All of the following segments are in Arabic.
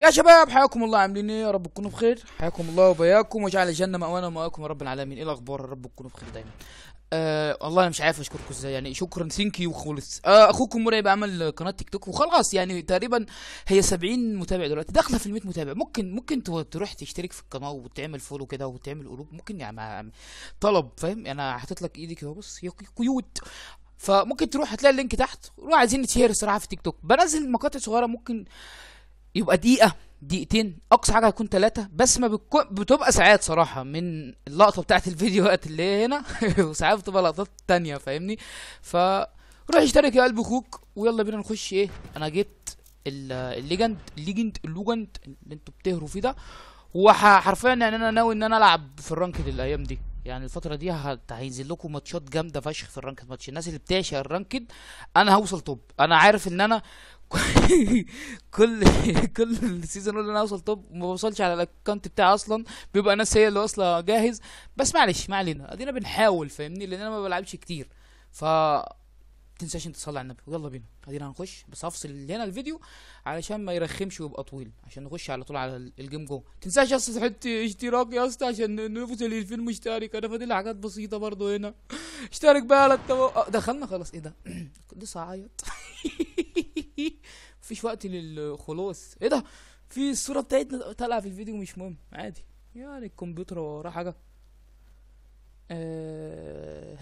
يا شباب حياكم الله، عاملين ايه؟ يا رب تكونوا بخير. حياكم الله وبياكم وجعل الجنه مأوانا ومأواكم يا رب العالمين. ايه الاخبار؟ يا رب تكونوا بخير دايما. والله انا مش عارف اشكركم ازاي، يعني شكرا ثانك يو خالص. اخوكم مرعب عمل قناه تيك توك وخلاص، يعني تقريبا هي 70 متابع دلوقتي، داخله في ال 100 متابع. ممكن تروح تشترك في القناه وتعمل فولو كده وتعمل قلوب، ممكن يعني طلب، فاهم؟ انا حاطط لك ايدي كده، بص يا قيود. فممكن تروح هتلاقي اللينك تحت. روح، عايزين نتشير الصراحه في تيك توك. بنزل مقاطع صغيره، ممكن يبقى دقيقة دقيقتين، أقصى حاجة هيكون 3، بس ما بتبقى ساعات صراحة من اللقطة بتاعت الفيديوهات اللي هي هنا وساعات بتبقى لقطات تانية، فاهمني؟ ف روح اشترك يا قلب اخوك، ويلا بينا نخش. ايه، انا جبت الليجند اللي انتوا بتهروا فيه ده. وحرفيا يعني انا ناوي ان انا العب في الرانكد الايام دي، يعني الفترة دي هينزل لكم ماتشات جامدة فشخ في الرانكد. ماتش الناس اللي بتعشق الرانكد، انا هوصل توب. انا عارف ان انا كل كل سيزون اقول انا اوصل توب وما بوصلش على الاكونت بتاعي اصلا. بيبقى ناس هي اللي واصله جاهز. بس معلش، ما علينا، ادينا بنحاول، فاهمني؟ لان انا ما بلعبش كتير. ف تنساش انت تصلي على النبي، ويلا بينا ادينا هنخش. بس هفصل هنا الفيديو علشان ما يرخمش ويبقى طويل، عشان نخش على طول على الجيم جو. تنساش يا اسطى تحط اشتراك يا اسطى عشان نوصل للفيلم مشترك. انا فاضل حاجات بسيطه برضو هنا. اشترك بقى على دخلنا خلاص. ايه ده؟ لسه هعيط. مفيش وقت للخلاص. ايه ده؟ في الصورة بتاعتنا طالعة في الفيديو، مش مهم عادي يعني. الكمبيوتر وراه حاجة. ايه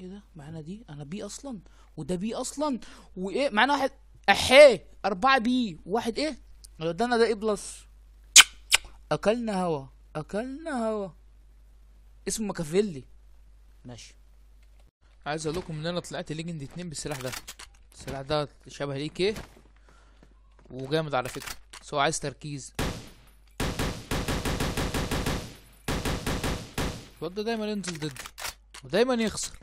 ده؟ معانا دي، انا بي اصلا وده بي اصلا. وايه معانا؟ واحد احيه 4 بي واحد ايه. ده انا ده ايه بلس. اكلنا هوا، اكلنا هوا. اسمه ماكافيلي. ماشي. عايز اقول لكم ان انا طلعت ليجند 2 بالسلاح ده. السلاح ده شبه ليه كيه وجامد على فكرة، بس هو عايز تركيز. الواد ده دايما ينزل ضدي ودايما يخسر.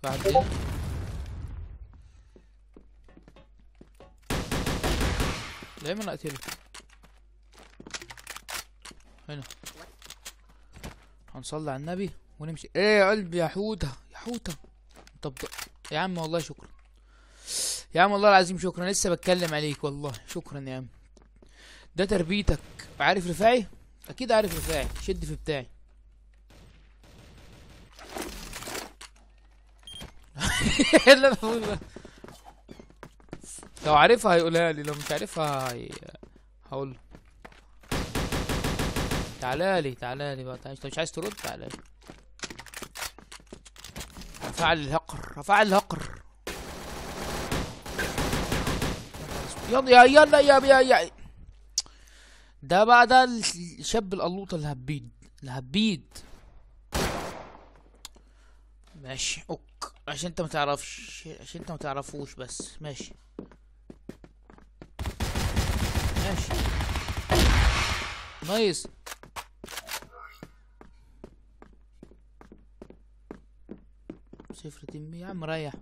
بعدين دايما اقتله. هنا هنصلي على النبي ونمشي. ايه يا قلبي يا حوته يا حوته. طب يا عم والله شكرا، يا عم والله العظيم شكرا. لسه بتكلم عليك والله، شكرا يا عم. ده تربيتك. عارف رفاعي؟ اكيد عارف رفاعي. شد في بتاعي. اللي انا بقوله ده، لو عارفها هيقولها لي، لو مش عارفها هقول له. تعالى لي تعالى لي بقى، انت مش عايز ترد؟ تعالى لي. هفعل الهقر، هفعل الهقر. يلا يلا يا ده بقى، ده الشاب القلوط الهبيد الهبيد. ماشي اوك، عشان انت ما تعرفش، عشان انت ما تعرفوش بس. ماشي ماشي نايس. صفر تيم يا عم، ريح.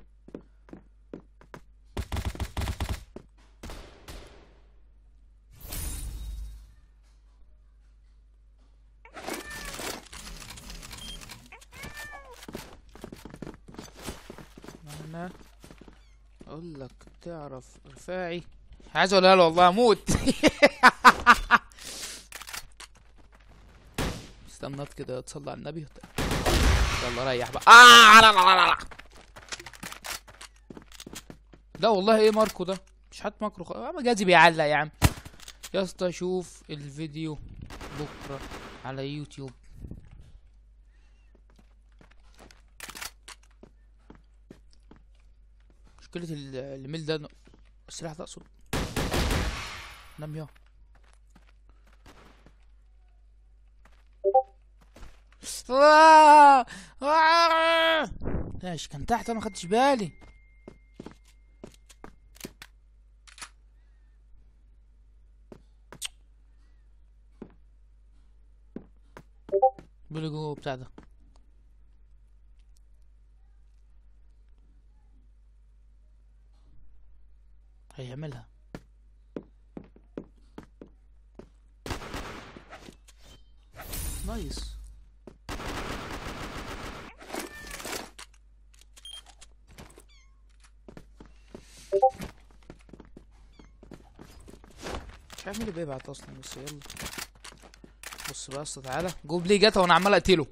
انا اقول لك تعرف رفاعي؟ عايز اقولها له والله اموت. استنات كده تصلي على النبي. يلا ريح بقى. لا لا لا لا. لا والله ايه ماركو ده؟ مش حد ماكرو مجازي بيعلق يا عم. يا اسطى شوف الفيديو بكره على يوتيوب. مشكلة الميل ده، السلاح ده اقصد. نام يا ماشي. كان تحت انا مخدتش بالي. بيقول جوه بتاع ده. هيعملها. نايس. مش عارف مين اللي بيبعت اصلا، بس يلا. بص بقى يا اسطى، تعالى جو بلاي جاتا وانا عمال اقتله.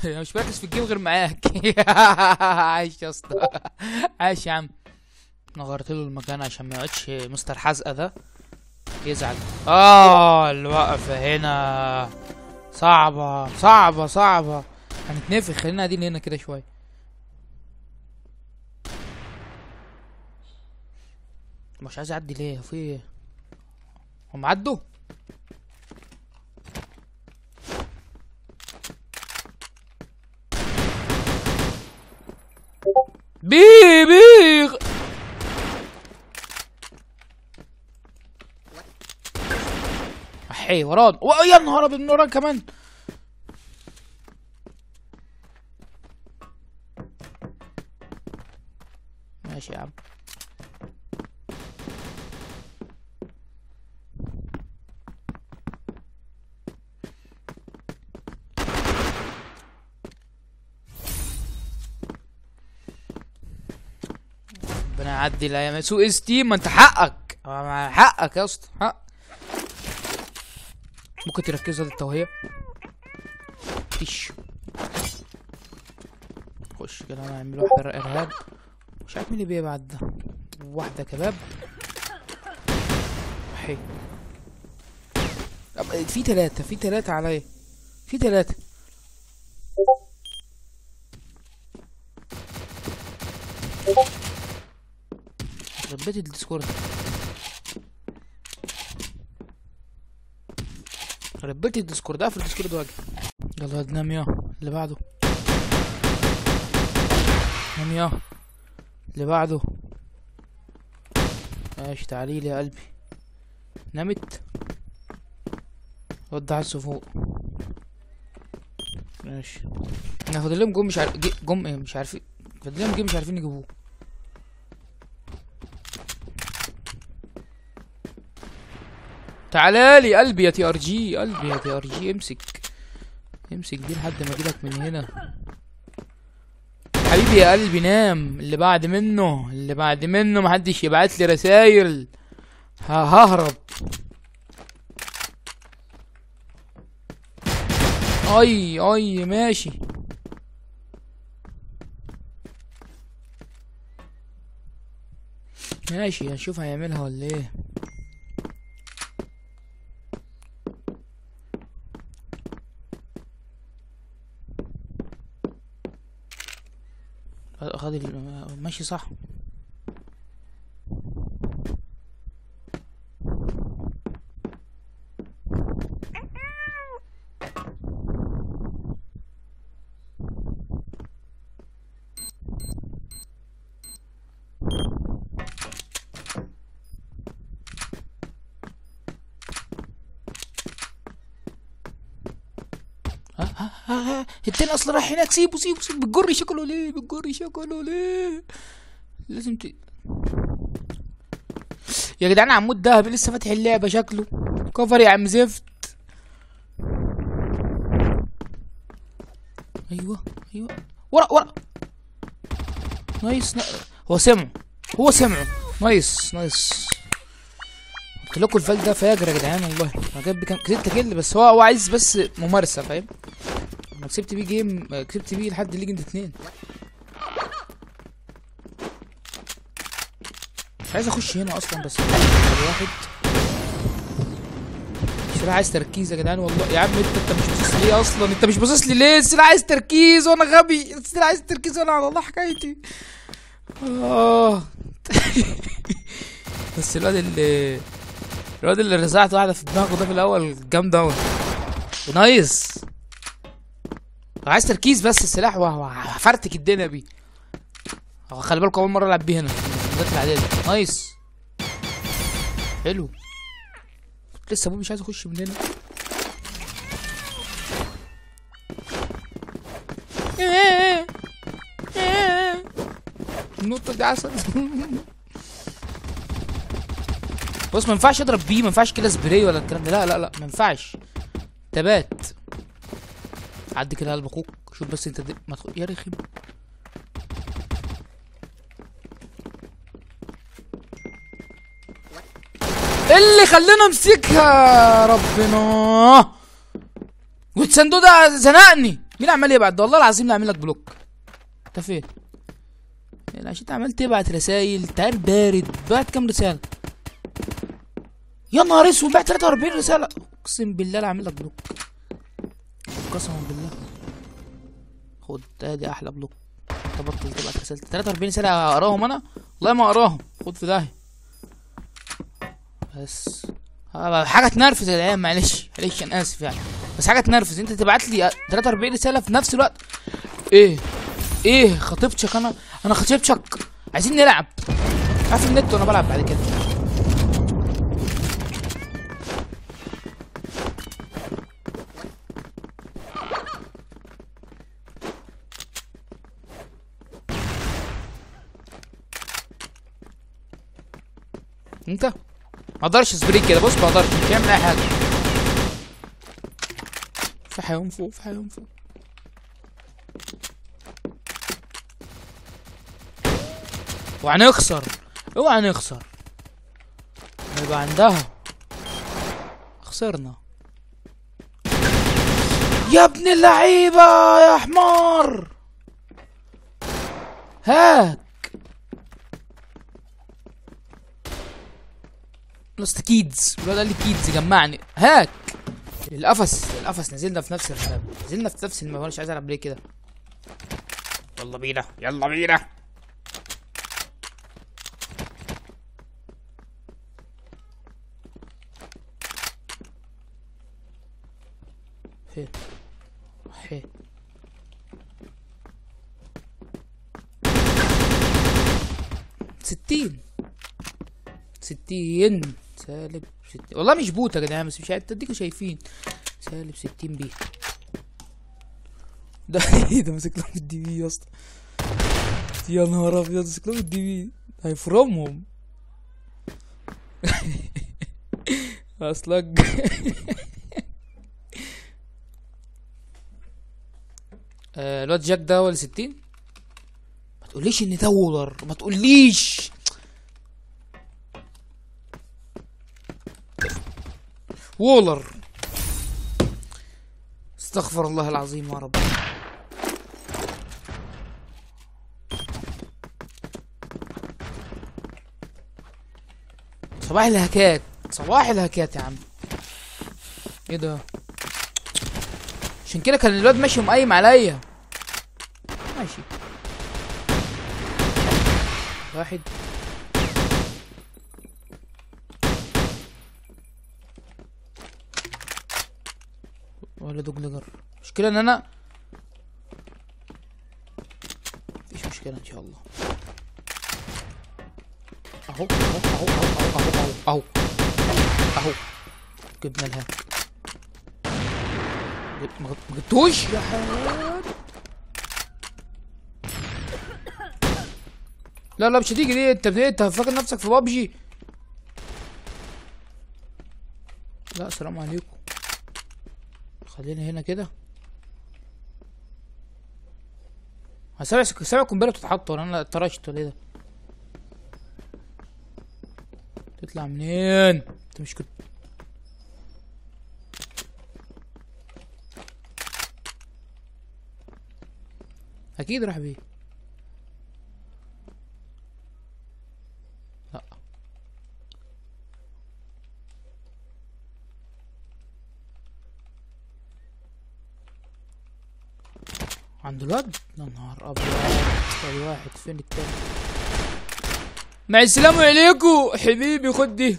انا مش مركز في الجيم غير معاك. عايش يا اسطى، عايش يا عم. انا غيرت له المكان عشان ما يقعدش مستر حزقه ده يزعل. الوقفه هنا صعبه صعبه صعبه، هنتنفخ. خلينا قاعدين هنا كده شويه. مش عايز اعدي ليه؟ في ايه؟ هم عدوا؟ بيغ احي وران. يا نهار ابيض، من وران كمان. ماشي يا عم. ربنا يعدي الايام. سوق ستيم، ما انت حقك، حقك يا اسطى، حق. ممكن تركز على التوهية. فيش خش كده، هنعمل واحدة ارهاب. مش عارف مين اللي بيبعت ده. واحدة كباب. حي. في تلاتة عليا، في تلاتة. ربيت الديسكورد، ربيت الديسكورد. اقفل الديسكورد واجي. يلا نام يا اللي بعده، نام يا اللي بعده. ماشي تعاليلي يا قلبي. نمت. ودع فوق. ماشي. ناخد لهم جم، مش عارف جم ايه، مش عارفين. فاضل لهم جيم مش عارفين يجيبوه. تعالالي قلبي يا تي ار جي، قلبي يا تي ار جي. امسك امسك دي لحد ما اجيلك من هنا حبيبي يا قلبي. نام. اللي بعد منه، اللي بعد منه محدش يبعت لي رسايل، ههرب. اي ماشي. ماشي هنشوف هيعملها ولا ايه. خد ماشي صح. التاني اصلا رايح هناك. سيبه سيبه سيبه. بتجري شكله ليه؟ بتجري شكله ليه؟ لازم يا جدعان عمود دهبي لسه فاتح اللعبة شكله. كفر يا عم زفت. ايوه ورا. نايس. هو سمعه. نايس. قلت لكم الفال ده فاجر يا جدعان والله. انا جايب كام كسبت كيل، بس هو عايز بس ممارسة، فاهم؟ انا كسبت بيه جيم، كسبت بيه لحد ليجند 2. مش عايز اخش هنا اصلا، بس واحد. السلاح عايز تركيز يا جدعان والله. يا عم انت مش باصص لي ليه اصلا؟ انت مش باصص لي ليه؟ السلاح عايز تركيز وانا غبي. السلاح عايز تركيز وانا على الله حكايتي. بس الواد اللي رزعت واحده في دماغه ده في الاول جامد اوي. نايس. عايز تركيز بس السلاح، وهفرتك الدنيا بيه. خلي بالكم اول مره العب بيه هنا في العداد. نايس. حلو. لسه ابوي مش عايز اخش من هنا. النقطة دي عسل. بص ما ينفعش اضرب بيه، ما ينفعش كده سبراي ولا الكلام ده. لا ما ينفعش. تبات. عدي كده قلب اخوك. شوف بس انت ما تدخل يا رخم. اللي خلينا امسكها ربنا. والصندوق ده زنقني. مين عمال يبعت ده؟ والله العظيم لا اعمل لك بلوك. انت فين؟ يعني عشان انت عمال تبعت رسايل. تعال بارد. بعت كام رساله؟ يا نهار اسود بعت 43 رساله. اقسم بالله لا اعمل لك بلوك. قسما بالله. خد ادي احلى بلوك. انت بطل تبعت رساله 43 رساله اقراهم انا؟ والله ما اقراهم. خد في داهيه. بس حاجه تنرفز يا العيال. معلش انا اسف يعني. بس حاجه تنرفز انت تبعت لي 43 رساله في نفس الوقت. ايه خطيبتك؟ انا خطيبتك. عايزين نلعب. عارف النت وانا بلعب بعد كده. انت ما اقدرش سبريك كده. بص ما اقدرش مش هعمل اي حاجه. في حيوان فوق. وهنخسر. اوعى نخسر. هيبقى عندها. خسرنا يا ابن اللعيبه يا حمار. هاك لست كيدز. الواد قال لي كيدز جمعني. هاك القفص نزلنا في نفس الماب. مش عايز العب ليه كده. يلا بينا. فين؟ 60 سالب 60. والله مش بوت يا جدعان بس مش عارف تديكوا شايفين. سالب 60 بيه. ده ايه ده؟ ماسك لهم الدي بي يا اسطى. يا نهار ابيض ماسك لهم الدي بي. هيفرمهم. اصلك. الواد جاك ده هو ال 60. ما تقوليش ان ده وولر. ما تقوليش. وولر. استغفر الله العظيم يا رب. صباح الهكات يا عم. ايه ده؟ عشان كده كان الواد ماشي مقيم عليا. ماشي. واحد. ولا دوجلجر. مشكلة ان انا مفيش مشكلة ان شاء الله. اهو جبنا الهاك. ما جبتوش يا حيوان. لا مش هتيجي دي. انت فاكر نفسك في بابجي. لا السلام عليكم. خلينا هنا كده. سامع قنبله بتتحط ولا انا اتطرشت ولا ايه ده؟ تطلع منين؟ انت مش كنت اكيد راح بيه. لا عند الواد. يا نهار ابيض. واحد فين التاني؟ مع السلامة عليكم حبيبي. خد دي.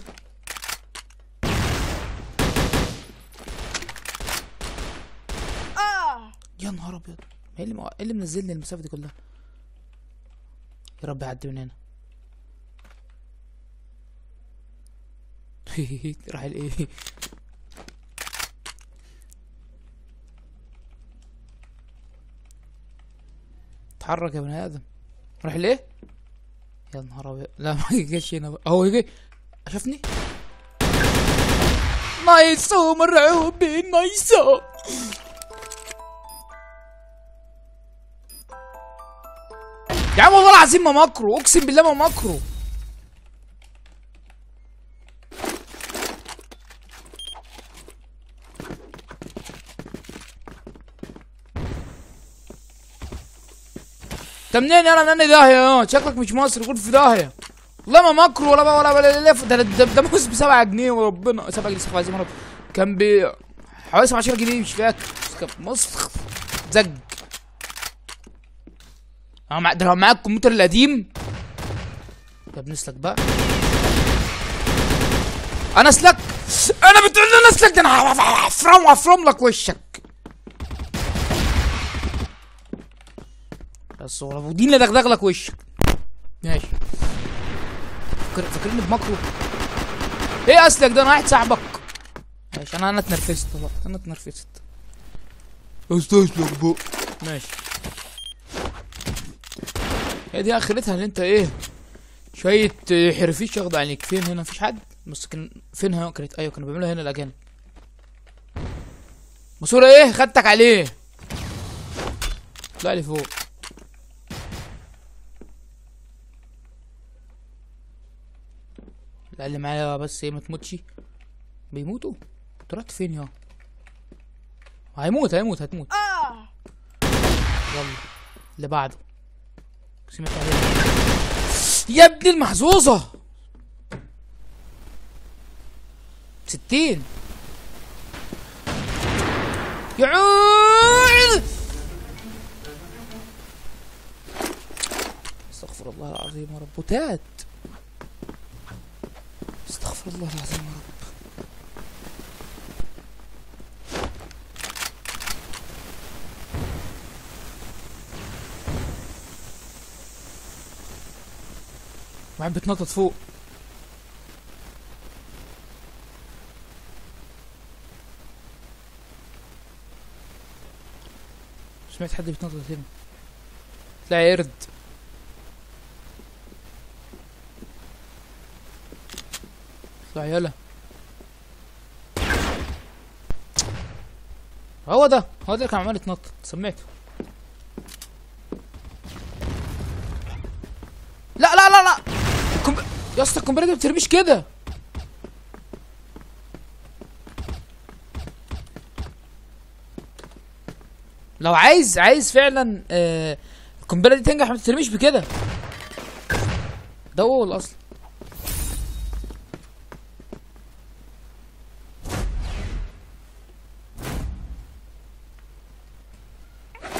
يا نهار ابيض. ايه اللي منزلني المسافة دي كلها؟ يا رب يعدي من هنا. راح الايه؟ اتحرك يا بني ادم. راح ليه؟ يا نهار ابيض. لا ما جاش هنا بقى. اهو يجي. شافني. نايسو مرعوب. نايسو. يا عم والله العظيم ما مكرو. اقسم بالله ما مكرو. انت منين يالا؟ منين داهيه؟ شكلك مش مصري، قول في داهيه. والله ما مكرو ولا لف. ده موس ب 7 جنيه وربنا 7 جنيه. استغفر الله. كان ب حوالي 17 جنيه مش فاكر. مصر زج. ده لو معاك الكمبيوتر القديم. طب نسلك بقى. انا اسلك؟ انا بتقول لي انا اسلك؟ ده انا هفرم لك وشك. بس ودي اللي دغدغ لك وشك. ماشي. فاكرني بمكرو؟ ايه اسلك ده؟ انا واحد صاحبك. ماشي. انا اتنرفزت بقى. انا اتنرفزت. استسلك بقى. ماشي. هي دي اخرتها اللي انت ايه؟ شوية حرفيش ياخد عليك. فين هنا؟ مفيش حد. بس كان فينها كانت. ايوه كانوا بيعملوها هنا الاجانب. ماسورة ايه؟ خدتك عليه. طلع لي فوق. لا اللي معايا بس ايه ما تموتش. بيموتوا؟ انت رحت فين يا؟ هتموت. يلا اللي بعده. سمعت عليه يا ابن المحظوظة. 60 يعود. استغفر الله العظيم يا رب. بوتات. استغفر الله العظيم يا رب. واحد بيتنطط فوق. سمعت حد بيتنطط هنا. تلاقي قرد. اطلع يلا. هو ده اللي كان عمال يتنطط. سمعته. لا يا اسطى القنبله دي ما بترميش كده. لو عايز فعلا القنبله دي تنجح ما بترميش بكده. ده هو الاصل.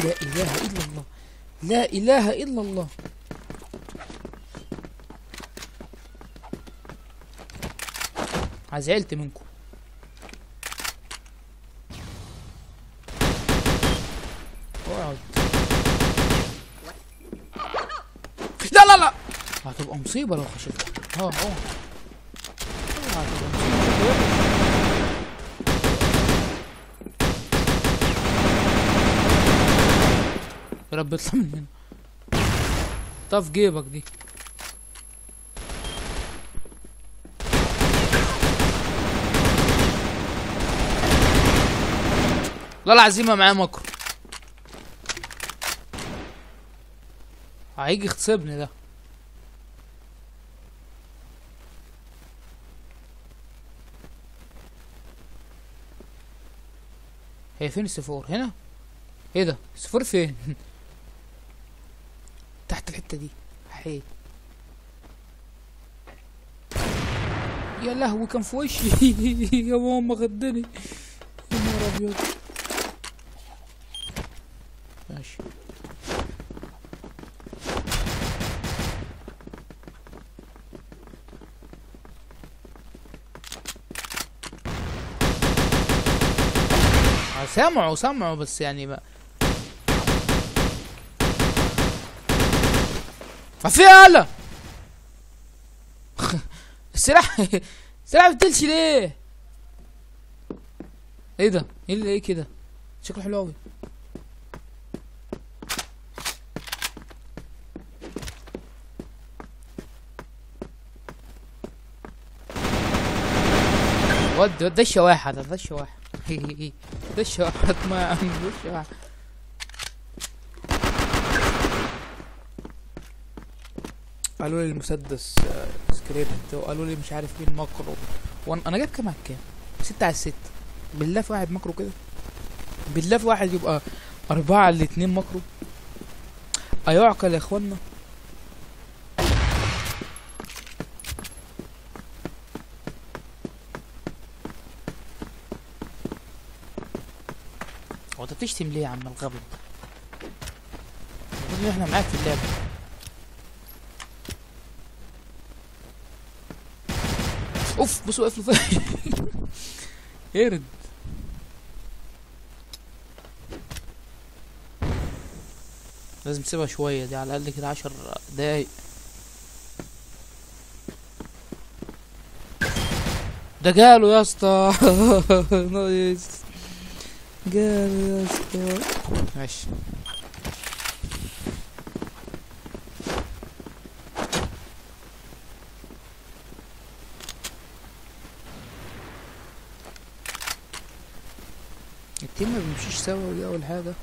لا اله الا الله. لا اله الا الله. زعلت منكم. اقعد. لا هتبقى مصيبة لو خشيت. هتبقى مصيبة. يا رب اطلع من هنا. طف جيبك دي. لا العزيمة معاه مكر. هيجي يغتصبني ده. هي فين السفور؟ هنا؟ ايه ده؟ السفور فين؟ تحت الحتة دي. حي يا لهوي كان في وشي. يا ماما غدني. يا نهار ابيض. ماشي. سمعوا بس يعني ما ففي آلة. السلاح بتلش ليه؟ ايه ده؟ ايه كده؟ شكله حلو اوي. ده الشواحة. ده الشواحة. ده الشواحة ما عنده الشواحة. قالوا لي المسدس سكريبت، وقالوا لي مش عارف مين ماكرو. انا جايب كام على كام؟ 6/6. بالله في واحد ماكرو كده. بالله في واحد يبقى 4/2 ماكرو. ايعقل يا اخوانا. هو انت بتشتم ليه يا عم الغبي؟ المفروض ان احنا معاك في اللعبة. اوف بص واقف له فين. ارد. لازم تسيبها شوية دي على الأقل كده 10 دقايق. ده جاله يا اسطى. نايس. جاله يا اسطى. ماشي. التيم ما بيمشيش سوا، دي أول حاجة.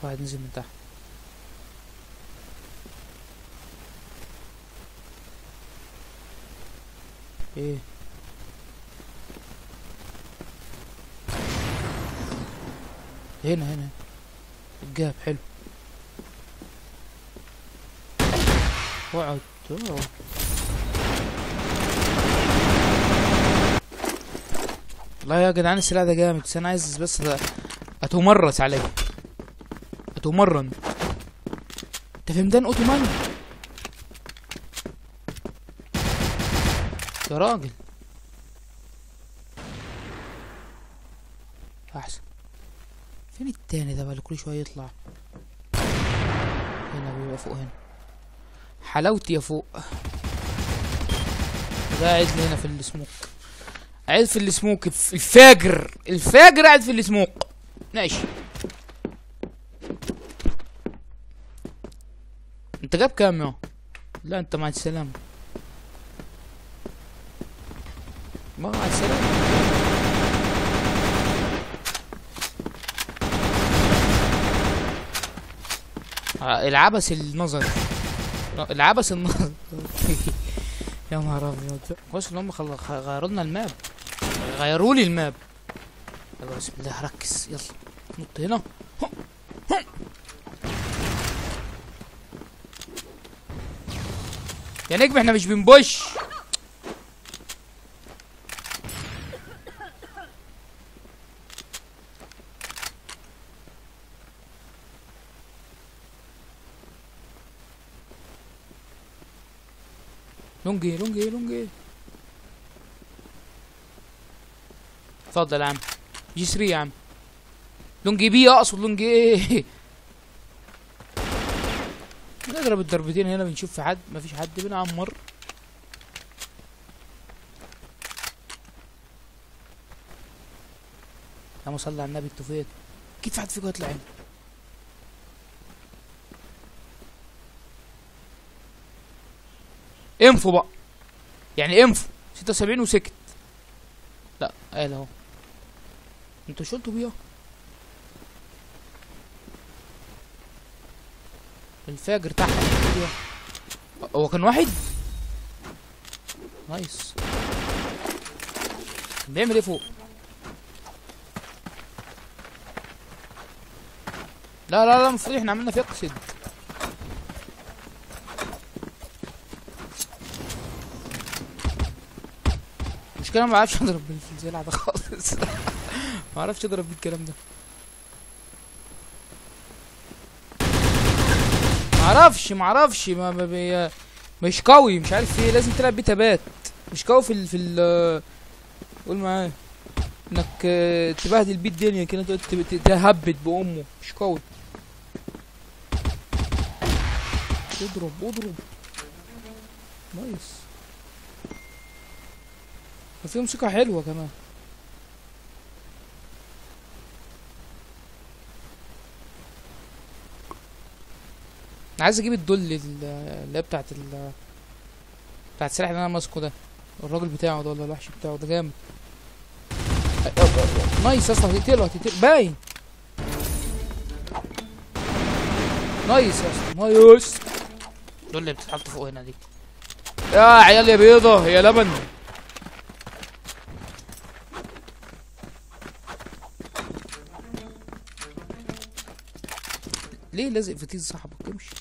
واحد نزل من تحت. ايه هنا الجاب حلو. اقعد. والله يا جدعان السلاح ده جامد، بس انا عايز بس اتمرس عليه. اتمرن. انت فهمتني؟ اوتومان يا راجل. احسن. فين التاني ده بقى اللي كل شويه يطلع؟ هنا بيبقى فوق هنا. حلاوتي يا فوق. قاعد لي هنا في السموك. قاعد في السموك. الفاجر قاعد في السموك. ماشي. انت جاب كام يا؟ لا انت مع السلامة. مع السلامة. العبث النظري. العبث النظري. يا نهار ابيض. كويس ان هم غيروا لنا الماب. غيروا لي الماب. يلا بسم الله ركز. يلا نط هنا. يا نجم احنا مش بنبوش. لونجي. اتفضل يا عم. جي 3 يا عم. لونجي بي اقصد لونجي ايه. نضرب الضربتين هنا بنشوف في حد. مفيش حد. بنعمر. اللهم صل على النبي. انتوا فين؟ اكيد في حد فيكم هيطلع هنا. انفو بقى. يعني انفو 76 وسكت. لا قال اهو. انتوا شلتوا بيها. الفاجر تحت. هو كان واحد. نايس. بيعمل ايه فوق؟ لا المفروض احنا عملنا فيقسد. المشكلة ما بعرفش اضرب بالزلع ده خالص. ما بعرفش اضرب بالكلام ده. معرفش مش قوي. مش عارف ايه. لازم تلعب بيه تبات. مش قوي في ال قول معايا انك تبهدل بيه الدنيا كده. تهبد بامه. مش قوي. اضرب. نايس. وفيه موسيقى حلوة كمان. عايز اجيب الدل اللي هي بتاعت السلاح اللي انا ماسكه ده. الراجل بتاعه ده ولا الوحش بتاعه ده جامد. نايس اصلا. هتقتله باين. نايس يا اسطى. نايس. دول اللي بتتحط فوق هنا دي. يا عيال يا بيضة يا لبن. ليه لازق في تيز صاحبك؟ امشي.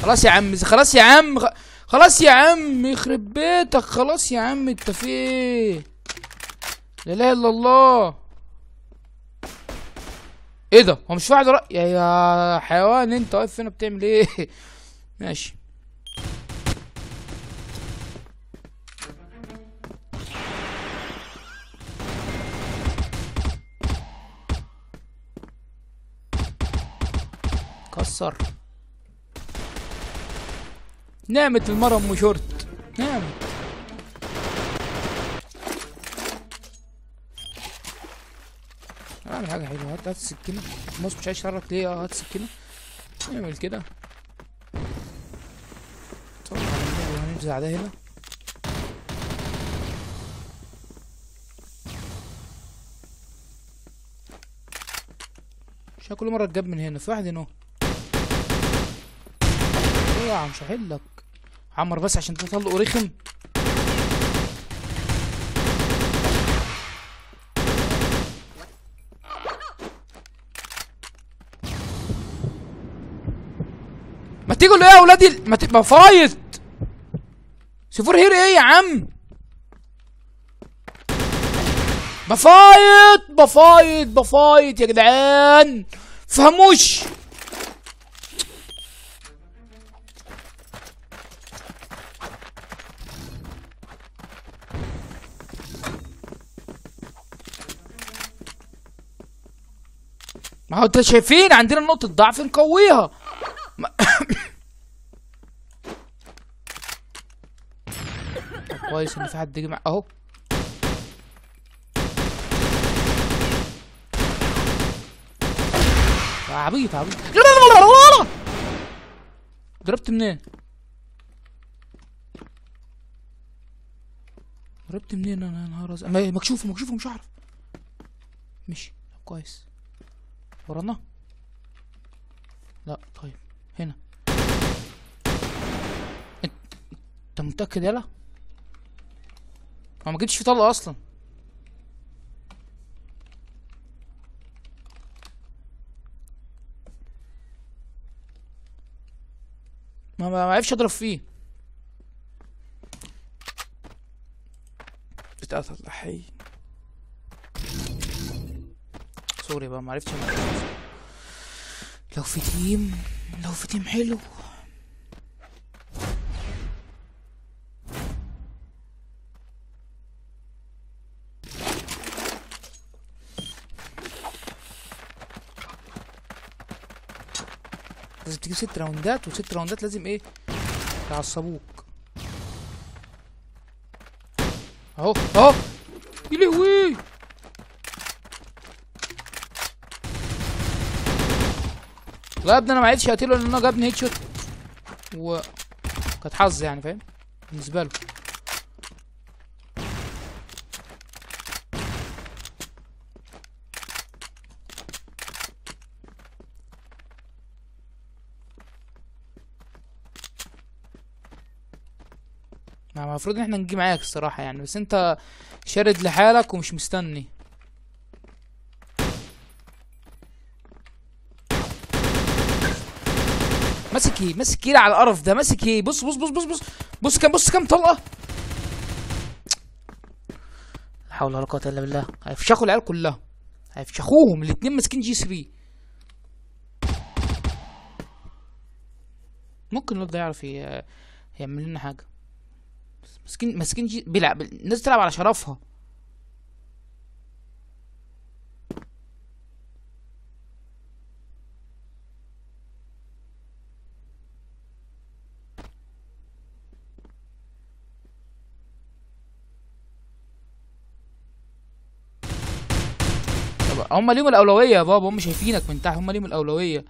خلاص يا عم، خلاص يا عم، خلاص يا عم، يخرب بيتك، خلاص يا عم، انت في ايه؟ لا اله الا الله. ايه ده؟ هو مش واحد يا حيوان، انت واقف هنا بتعمل ايه؟ ماشي. كسر. نعمت المرة ام شورت، نعمت. اعمل حاجة حلوة، هات السكينة. موس مش عايز يتحرك ليه؟ هات السكينة. نعمل كده. طبعا هننزع ده هنا. مش كل مرة تجاب من هنا، في واحد هنا. اوعى مش هحلك. عمر بس عشان تطلق رخم. ما تيجوا له يا اولادي، ما فايت سيفور هير ايه يا عم؟ بفايت يا جدعان، فهموش. ما هو انتوا شايفين عندنا نقطة ضعف نقويها. كويس ان في حد يجي اهو. عبيط. لا. ضربت منين؟ انا نهار ازرق. مكشوفه مش هعرف. مشي كويس. ورانا؟ لا طيب هنا. انت متأكد يالا؟ ما جبتش في طلقة اصلا. ما عرفش اضرب فيه. اتقتل حي. سوري بقى، ما عرفتش. لو في تيم حلو. لازم تجيب 6 راوندات، و6 راوندات لازم ايه؟ يعصبوك. اهو يا لهوي. لا يا ابني، انا ما عرفتش اقتله لان انا جابني هيد شوت، و كانت حظ يعني، فاهم؟ بالنسبه له. المفروض ان احنا نجي معاك الصراحه يعني، بس انت شارد لحالك ومش مستني. ماسك ايه على القرف ده؟ ماسك ايه؟ بص كام طلقه. لا حول ولا قوه الا بالله. هيفشخوا العيال كلها، هيفشخوهم الاتنين ماسكين جي 3. ممكن الواد ده يعرف يعمل لنا حاجه. ماسكين جي بيلعب. الناس تلعب على شرفها. هم ليهم الاولويه يا بابا، هم شايفينك من تحت، هم ليهم الاولويه.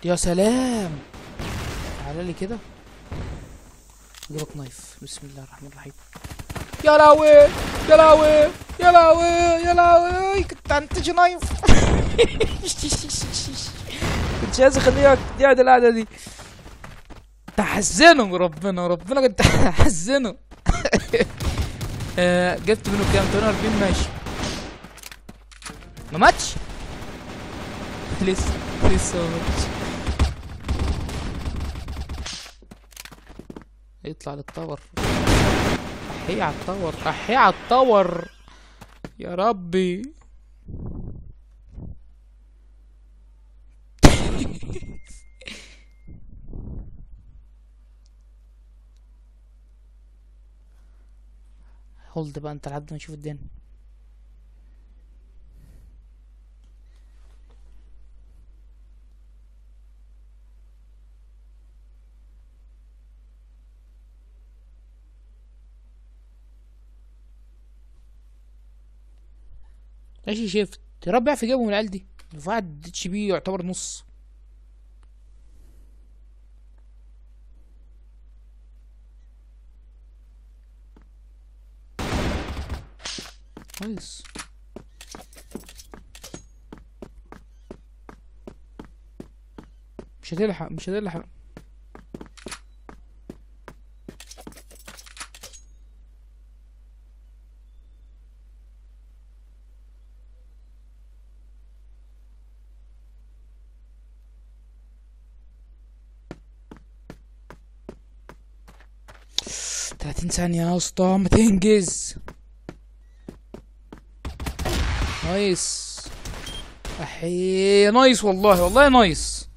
يا سلام. تعالى لي كده اجيبك نايف. بسم الله الرحمن الرحيم. يا لهوي يا لهوي يا لهوي يا لهوي، كنت هنتج نايف. كنت عايز اخليها قاعد القعده دي، تحزنه ربنا كنت هحزنه. جبت منه كام؟ 48 ماشي. ما ماتش لسه ما ماتش. يطلع للطور. احي على الطور احي على الطور يا ربي. هولد بقى انت لحد ما نشوف الدنيا. ماشي شيفت يا رب يعرف يجيبهم العيال دي. واحد اتش بي يعتبر نص. كويس. مش هتلحق. تلاتين ثانية يا اسطى، ما تنجز. نايس احي نايس والله نايس.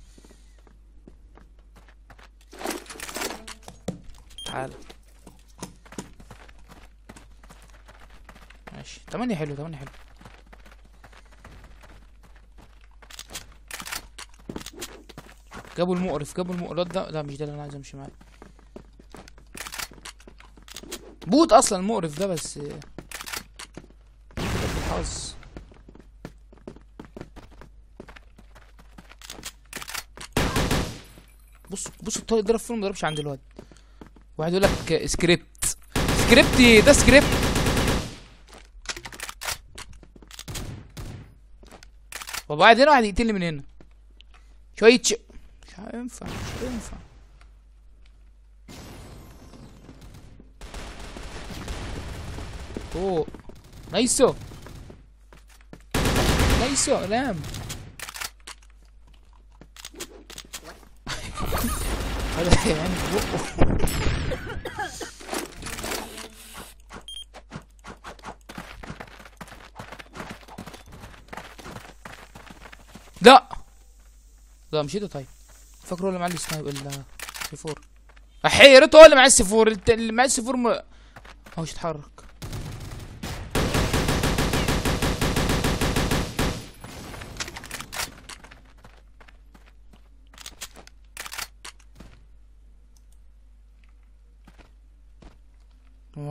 تعال ماشي. 8 حلو. جابوا المقرف ده. لا مش ده اللي انا عايز امشي معاه. بوت اصلا المقرف ده، بس بالحظ. بص الطارق ضرب فين، ما ضربش عند الواد. واحد يقول لك سكريبت ده سكريبت. وبعدين واحد يقتلني من هنا شوية مش هينفع. اوه نايسو لام. هذا يعني بقه. لا مش ده. طيب فاكره هو اللي معاه السنايب السي 4. احي يا ريت هو اللي معاه السي 4. اللي معاه السي 4 هو مش يتحرك.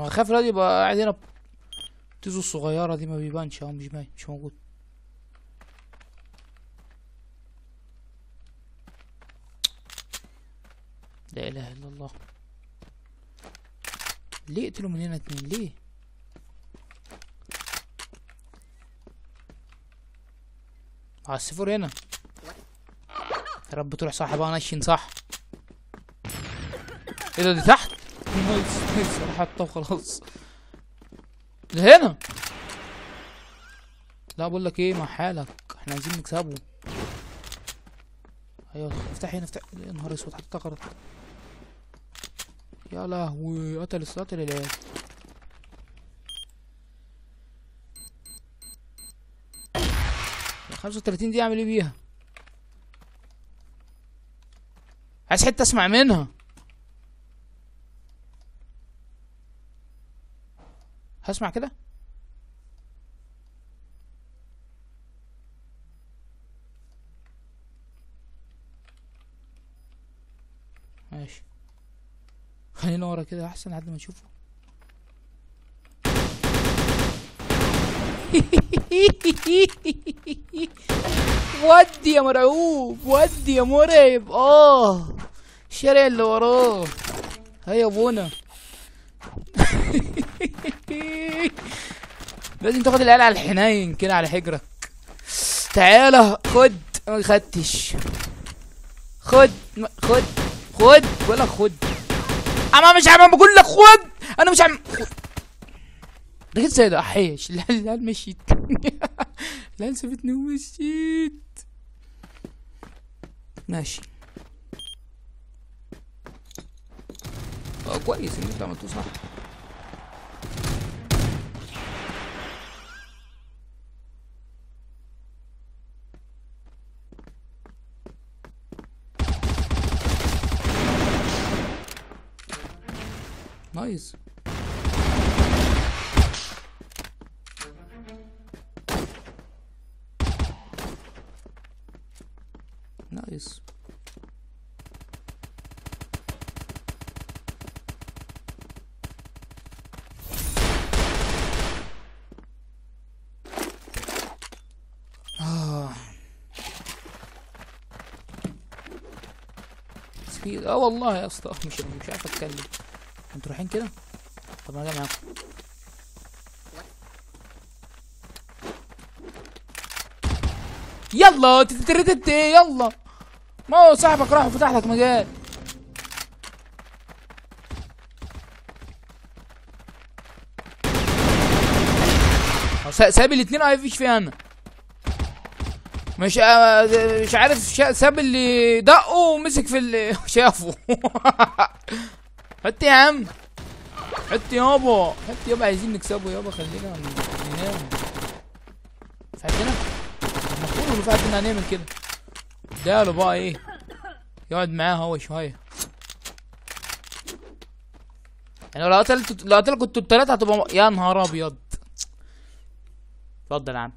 خاف الواد يبقى قاعد هنا. تيزو الصغيرة دي ما بيبانش اهو، مش باين، مش موجود. لا اله الا الله. ليه قتلوا من هنا اتنين ليه؟ على الصفر هنا. يا رب تروح صح بقى، نشن صح. ايه ده؟ دي تحت. نايس انا حطها وخلاص. ده هنا. لا بقول لك ايه، مع حالك احنا عايزين نكسبه. ايوه افتح هنا افتح. يا نهار اسود حطيتها غلط. يا لهوي قتل العيال. يا 35 دي اعمل ايه بيها؟ عايز حته اسمع منها. هسمع كده. ماشي خلينا ورا كده احسن لحد ما نشوفه. ودي يا مرعوب، ودي يا مرعب. الشارع اللي وراه. هيا ابونا. لازم تاخد العيال على الحنين كده على حجرك. تعالى خد. ما خدتش. خد ولا خد. انا مش عم بقول لك خد. انا مش عم خد. ده كده زي ده احيش. لا مشيت. لا سابتني ومشيت. ماشي. كويس ان انت عملته صح. نايس. نايس. والله يا اسطى مش عارف اتكلم. انتوا رايحين كده؟ طب انا جاي معاكم. يلا تتردد يلا. ما هو صاحبك راح وفتح لك مجال. ساب الاتنين مفيش فيها انا. مش عارف ساب اللي دقه ومسك في اللي شافه. حط يا عم. حط يابا عايزين نكسبه يابا. خلينا ننام. في عندنا المفروض في عندنا هنعمل كده. اداله بقى ايه يقعد معاه هو شويه. يعني لو قتلت كنتوا التلاته هتبقى يا نهار ابيض. اتفضل يا عم.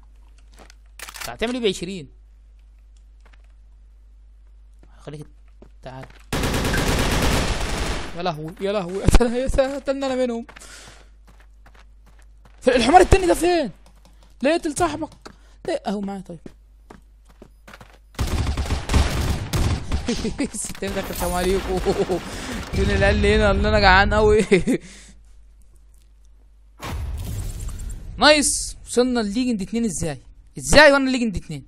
هتعمل ايه ب20؟ خليك تعال. يا لهوي قتلنا انا منهم. الحمار التاني ده فين؟ لا يقتل صاحبك. لا اهو معايا. طيب الستين ده السلام عليكم. مين اللي قال لي هنا ان انا جعان قوي؟ نايس. وصلنا الليجند 2 ازاي وانا ليجند 2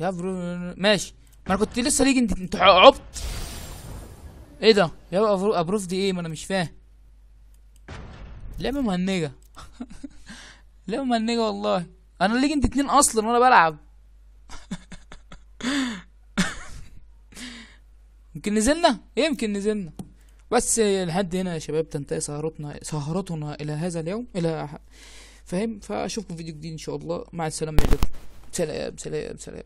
يا برو؟ ماشي. ما انا كنت لسه ليجند 2. انت عبط. ايه ده يا ابروف دي ايه؟ ما انا مش فاهم. لعبه مهنجه. لعبه مهنجه والله. انا ليجند 2 اصلا وانا بلعب. يمكن نزلنا بس لحد هنا يا شباب تنتهي سهرتنا الى هذا اليوم فاهم. فاشوفكم فيديو جديد ان شاء الله. مع السلامه يا جدع. سلام.